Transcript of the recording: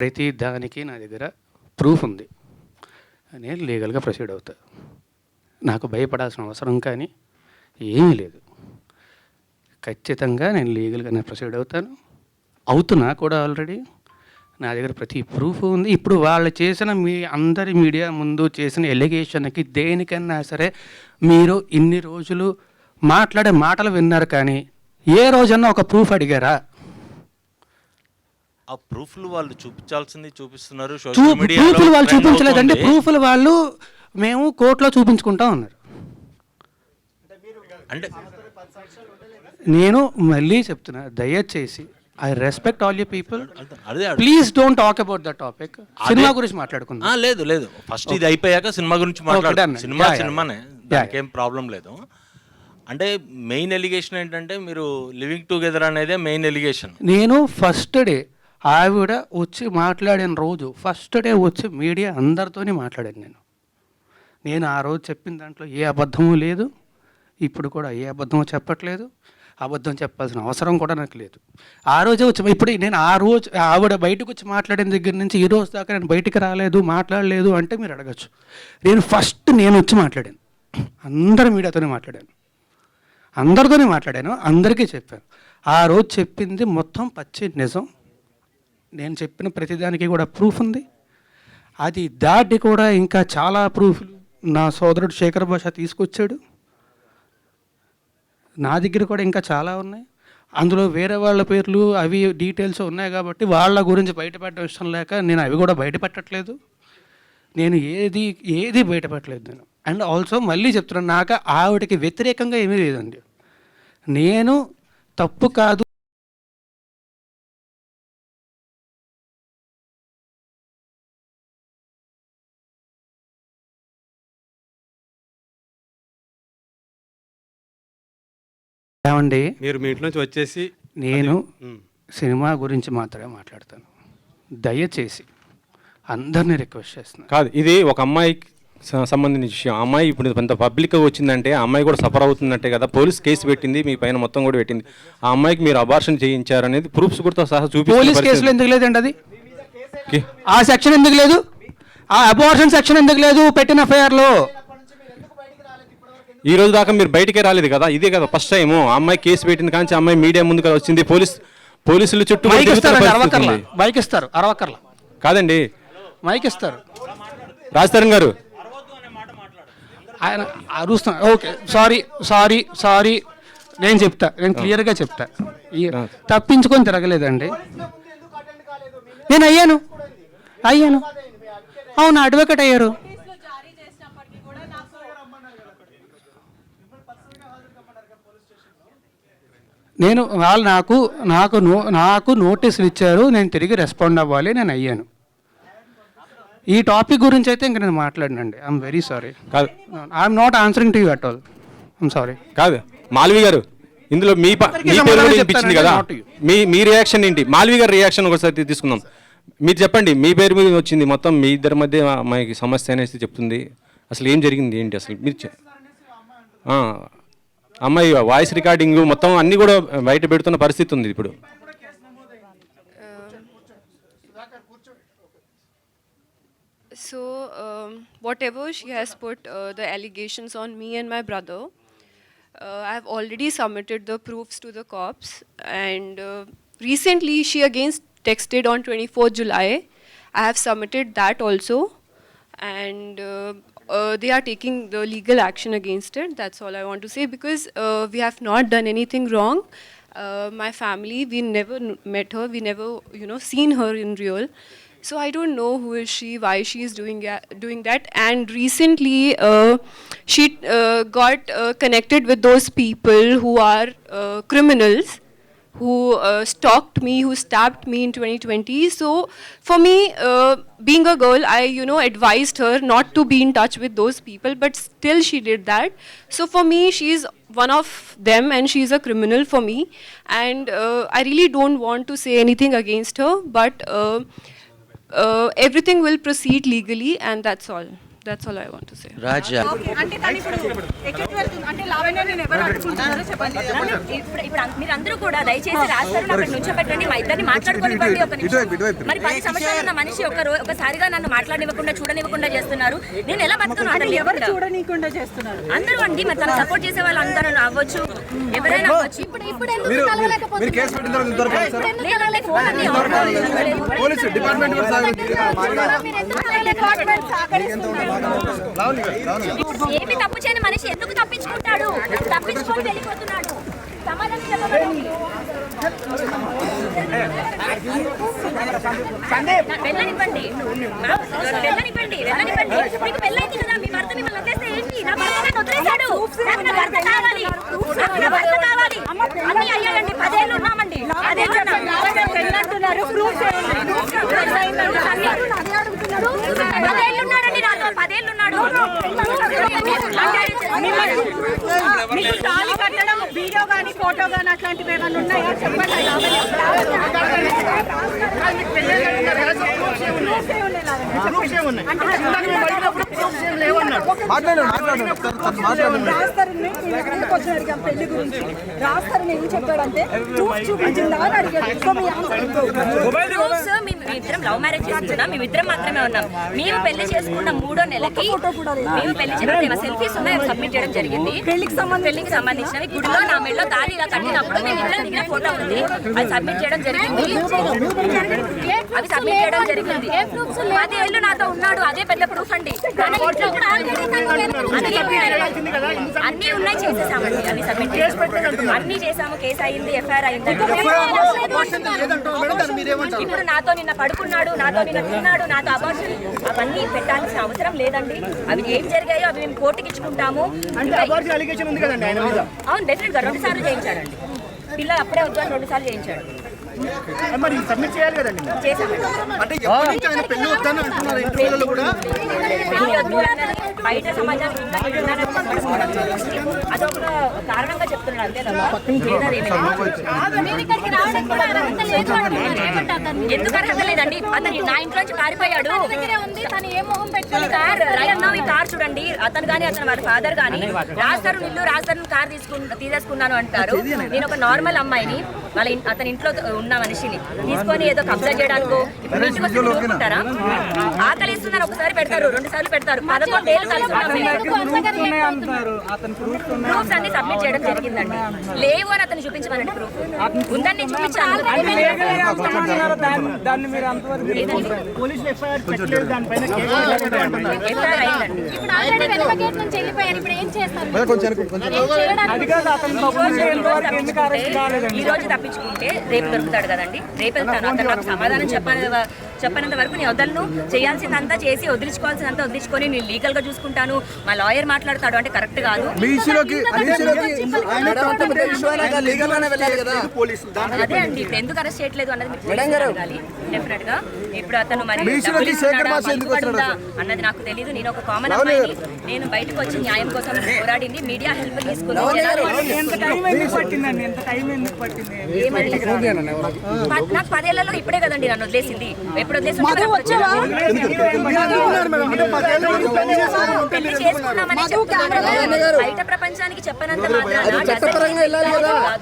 ప్రతి దానికి నా దగ్గర ప్రూఫ్ ఉంది. నేను లీగల్గా ప్రొసీడ్ అవుతా. నాకు భయపడాల్సిన అవసరం కానీ ఏమీ లేదు. ఖచ్చితంగా నేను లీగల్గానే ప్రొసీడ్ అవుతాను. అవుతున్నా కూడా ఆల్రెడీ. నా దగ్గర ప్రతి ప్రూఫ్ ఉంది. ఇప్పుడు వాళ్ళు చేసిన అందరి మీడియా ముందు చేసిన ఎలిగేషన్కి దేనికన్నా సరే మీరు ఇన్ని రోజులు మాట్లాడే మాటలు విన్నారు, కానీ ఏ రోజన్నా ఒక ప్రూఫ్ అడిగారా? ఆ ప్రూఫ్లు వాళ్ళు చూపించాల్సింది చూపిస్తున్నారు. ప్రూఫ్లు వాళ్ళు చూపించలేదంటే ప్రూఫ్లు వాళ్ళు మేము కోర్టులో చూపించుకుంటాం అన్నారు. అంటే నేను మళ్ళీ చెప్తున్నా, దయచేసి I respect all you people, please don't talk about the topic. Cinema గురించి మాట్లాడుకుందాం. లేదు లేదు, ఫస్ట్ ఇది అయిపోయాక సినిమా గురించి మాట్లాడదాం. సినిమానే, దానికేం ప్రాబ్లం లేదు. అంటే మెయిన్ ఎలిగేషన్ ఏంటంటే మీరు లివింగ్ టుగెదర్ అనేదే మెయిన్ ఎలిగేషన్. నేను ఫస్ట్ డే ఆవిడ వచ్చి మాట్లాడిన రోజు ఫస్ట్ డే వచ్చి మీడియా అందరితోనే మాట్లాడాను. నేను ఆ రోజు చెప్పిన దాంట్లో ఏ అబద్ధము లేదు, ఇప్పుడు కూడా ఏ అబద్ధము చెప్పట్లేదు. అబద్ధం చెప్పాల్సిన అవసరం కూడా నాకు లేదు. ఆ రోజే వచ్చి ఇప్పుడు నేను ఆ రోజు ఆవిడ బయటకు వచ్చి మాట్లాడిన దగ్గర నుంచి ఈ రోజు దాకా నేను బయటికి రాలేదు, మాట్లాడలేదు అంటే మీరు అడగచ్చు. నేను వచ్చి మాట్లాడాను, అందరి మీడియాతోనే మాట్లాడాను, అందరితోనే మాట్లాడాను, అందరికీ చెప్పాను. ఆ రోజు చెప్పింది మొత్తం పచ్చి నిజం. నేను చెప్పిన ప్రతిదానికి కూడా ప్రూఫ్ ఉంది. అది దాటి కూడా ఇంకా చాలా ప్రూఫ్లు నా సోదరుడు శేఖర్ భాష తీసుకొచ్చాడు. నా దగ్గర కూడా ఇంకా చాలా ఉన్నాయి. అందులో వేరే వాళ్ళ పేర్లు అవి డీటెయిల్స్ ఉన్నాయి కాబట్టి వాళ్ళ గురించి బయటపెట్టడం ఇష్టం లేక నేను అవి కూడా బయటపెట్టట్లేదు. నేను ఏది బయటపెట్టలేదు నేను. అండ్ ఆల్సో మళ్ళీ చెప్తున్నాను, నాకు ఆవిడకి వ్యతిరేకంగా ఏమీ లేదండి. నేను తప్పు కాదు ఏమండి, మీరు మీ ఇంటి నుంచి వచ్చేసి నేను సినిమా గురించి మాత్రమే మాట్లాడతాను. దయచేసి అందరినీ రిక్వెస్ట్ చేస్తున్నాను. కాదు, ఇది ఒక అమ్మాయికి సంబంధించిన విషయం. అమ్మాయి ఇప్పుడు కొంత పబ్లిక్గా వచ్చిందంటే ఆ అమ్మాయి కూడా సఫర్ అవుతుందంటే కదా. పోలీస్ కేసు పెట్టింది, మీ పైన మొత్తం కూడా పెట్టింది. ఆ అమ్మాయికి మీరు అబార్షన్ చేయించారనేది ప్రూఫ్స్ కూడా సహా చూపించారు. పోలీస్ కేసులో ఎందుకు లేదండి అది? ఆ సెక్షన్ ఎందుకు లేదు? ఆ అబార్షన్ సెక్షన్ ఎందుకు లేదు పెట్టిన ఎఫ్ఐఆర్లో? ఈ రోజు దాకా మీరు బయటికే రాలేదు కదా. ఇదే కదా ఫస్ట్ టైం అమ్మాయి కేసు పెట్టింది కానీ అమ్మాయి మీడియా ముందు కదా వచ్చింది. పోలీసులు చుట్టూ మైక్ ఇస్తారు, అరవకర్లా కాదండి, మైక్ ఇస్తారు. రాజతరణ్ గారు ఆయన అరుస్తున్నారు. ఓకే, సారీ, నేను క్లియర్గా చెప్తా. తప్పించుకొని తిరగలేదండి. నేను అయ్యాను, అవును, అడ్వకేట్ అయ్యారు. నేను వాళ్ళు నాకు నోటీసులు ఇచ్చారు, నేను తిరిగి రెస్పాండ్ అవ్వాలి, నేను అయ్యాను. ఈ టాపిక్ గురించి అయితే ఇంక నేను మాట్లాడినండి. I'm very sorry. కాదు, I'm not answering to you at all. I'm sorry. కాదు మాల్వి గారు, ఇందులో మీ పేరు కూడా వినిపించింది కదా. మీ రియాక్షన్ ఏంటి? మాల్వి గారి రియాక్షన్ ఒకసారి తీసుకుందాం. మీరు చెప్పండి, మీ పేరు మీద వచ్చింది, మొత్తం మీ ఇద్దరి మధ్య అమ్మాయికి సమస్య అనేసి చెప్తుంది. అసలు ఏం జరిగింది ఏంటి అసలు? మీరు అమ్మాయి వాయిస్ రికార్డింగ్ మొత్తం అన్నీ కూడా బయట పెడుతున్న పరిస్థితి ఉంది ఇప్పుడు. So, whatever she has put the allegations on me and my brother, I have already submitted the proofs to the cops. And recently, she again texted on 24th July. I have submitted that also. And they are taking the legal action against it. That's all I want to say, because we have not done anything wrong. My family, we never met her, we never seen her in real. So I don't know who is she, why she is doing that. And recently she got connected with those people who are criminals, who stalked me, who stabbed me in 2020. So for me, being a girl, I advised her not to be in touch with those people, but still she did that. So for me, she is one of them and she is a criminal for me. And I really don't want to say anything against her, but everything will proceed legally, and that's all. That's all I want to say. రాజా అంటే తను ఇప్పుడు ఎక్కడికి వెళ్తుంది అంటే లావణ్య నేను ఎవరు అడుగుతున్నారో చెప్పండి. ఇప్పుడు మీరందరూ కూడా దయచేసి రాస్తారు అక్కడ నుంచి పెట్టండి, మా ఇద్దరిని మాట్లాడుకోనివ్వండి ఒక నిమిషం. మరి 10 సంవత్సరాలు ఉన్న మనిషి ఒకసారిగా నన్ను మాట్లాడనివ్వకుండా చూడనివ్వకుండా చేస్తున్నారు. నేను ఎలా బతుకున్నాను? ఎవరు చూడనీయకుండా చేస్తున్నారు? అందరూ అండి, మరి తను సపోర్ట్ చేసే వాళ్ళు అందరూ అవ్వచ్చు, ఎవరైనా అవ్వచ్చు. ఇప్పుడు ఎందుకు లేదండి, ఫోన్ అన్ని ఏమి తప్పు చేయని మనిషి ఎందుకు తప్పించుకుంటాడు? తప్పించుకొని వెళ్ళిపోతున్నాడు. సమాధానం చెప్పండి. వెళ్ళనివ్వండి, మీకు పెళ్ళైంది కదా, మీ భర్త మిమ్మల్ని వదిలేస్తే ఏంటి? నా భర్త నన్ను వదిలేశాడు, నాకు నా భర్త కావాలి, నాకు నా భర్త కావాలి. అన్నీ అయ్యాయండి, 10 ఏళ్ళు ఉన్నామండి. పదేళ్ళున్నాడండి నాతో, 10 ఏళ్ళు ఉన్నాడు. మీకు తాళి కట్టడం వీడియో కానీ ఫోటో కానీ అట్లాంటివి ఏమైనా ఉన్నాయా చెప్పండి. పెళ్లి గురించి రాస్తారని ఏం చెప్పాడంటే చూపించిందా అని అడిగాడు. మేమిద్దరం లవ్ మ్యారేజ్ చేసుకున్నాం, మేమిద్దరం మాత్రమే ఉన్నాం. మేము పెళ్లి చేసుకున్న 3వ నెలకి మేము పెళ్లి చేసుకున్న సెల్ఫీస్ ఉన్నాయి, సబ్మిట్ చేయడం జరిగింది. పెళ్లికి సంబంధించినవి గుడిలో నా మెడలో తాళి ఇలా కట్టినప్పుడు మేము ఇద్దరం దిగిన ఫోటో ఉంది, అది సబ్మిట్ చేయడం జరిగింది. అవి సబ్మిట్ చేయడం జరిగింది. 10 ఏళ్ళు నాతో ఉన్నాడు, అదే పెద్ద ప్రూఫ్ అండి. అన్ని ఉన్నాయి, చేసేసామండి, అన్ని సబ్మిట్ చేసాము, అన్ని చేసాము. కేసు అయింది, ఎఫ్ఐఆర్ అయిందండి. ఇప్పుడు నాతో నిన్న పడుకున్నాడు, నాతో నిన్న తిన్నాడు, నాతో అబార్షన్, అవన్నీ పెట్టాల్సిన అవసరం లేదండి. అవి ఏం జరిగాయో అవి మేము కోర్టుకి ఇచ్చుకుంటాము. అవును, డెఫినెట్ గా 2 సార్లు చేయించాడండి. పిల్లలు అప్పుడే వద్దు అని 2 సార్లు చేయించాడు. బయట సమాజానికి అదొక కారణంగా చెప్తున్నాడు, అంతే తప్ప ఎందుకు అర్హత లేదండి. అతను నా ఇంట్లో నుంచి పారిపోయాడు. ఈ కార్ చూడండి, అతను కానీ అతను వారి ఫాదర్ కానీ రాస్తారు ఇల్లు రాస్తారు కార్ తీసేసుకున్నాను అంటారు. నేను ఒక నార్మల్ అమ్మాయిని, వాళ్ళ అతని ఇంట్లో ఉన్న మనిషిని తీసుకొని ఏదో కబ్జా చేయడానికో ఇప్పుడు ఇంటికి వచ్చి ఊరుకుంటారా? ఆకలి ఇస్తున్నారు, ఒకసారి పెడతారు, 2 సార్లు పెడతారు. 11 ఏళ్ళు కలిసి ప్రూఫ్స్ అన్ని సబ్మిట్ చేయడం జరిగిందండి. లేవు అని అతను చూపించమనండి, ప్రూఫ్ ఉందని చూపించాను. ఎఫ్ఐఆర్ అయిందండి. ఈ రోజు తప్పించుకుంటే రేపు దొరుకుతాడు కదండి, రేపు వెళ్తాను. అతను నాకు సమాధానం చెప్పనంత వరకు నేను వదలను. చేయాల్సిందంతా చేసి వదిలించుకోవాల్సిందంతా వదిలించుకొని నేను లీగల్ గా చూసుకుంటాను. మా లాయర్ మాట్లాడతాడు అంటే కరెక్ట్ కాదు. అదే అండి, ఇప్పుడు ఎందుకు అరెస్ట్ చేయట్లేదు అన్నది డెఫినెట్ గా. ఇప్పుడు అతను మరి అన్నది నాకు తెలియదు. నేను ఒక కామన్ అమ్మాయిని, నేను బయటకు వచ్చి న్యాయం కోసం పోరాడింది, మీడియా హెల్ప్ తీసుకుంది. నాకు 10 ఏళ్లలో ఇప్పుడే కదండి నన్ను వదిలేసింది. ఎప్పుడు వదిలేసి పెళ్లి చేసుకున్నామని చెప్తున్నాను. బయట ప్రపంచానికి చెప్పనంత మాత్రాన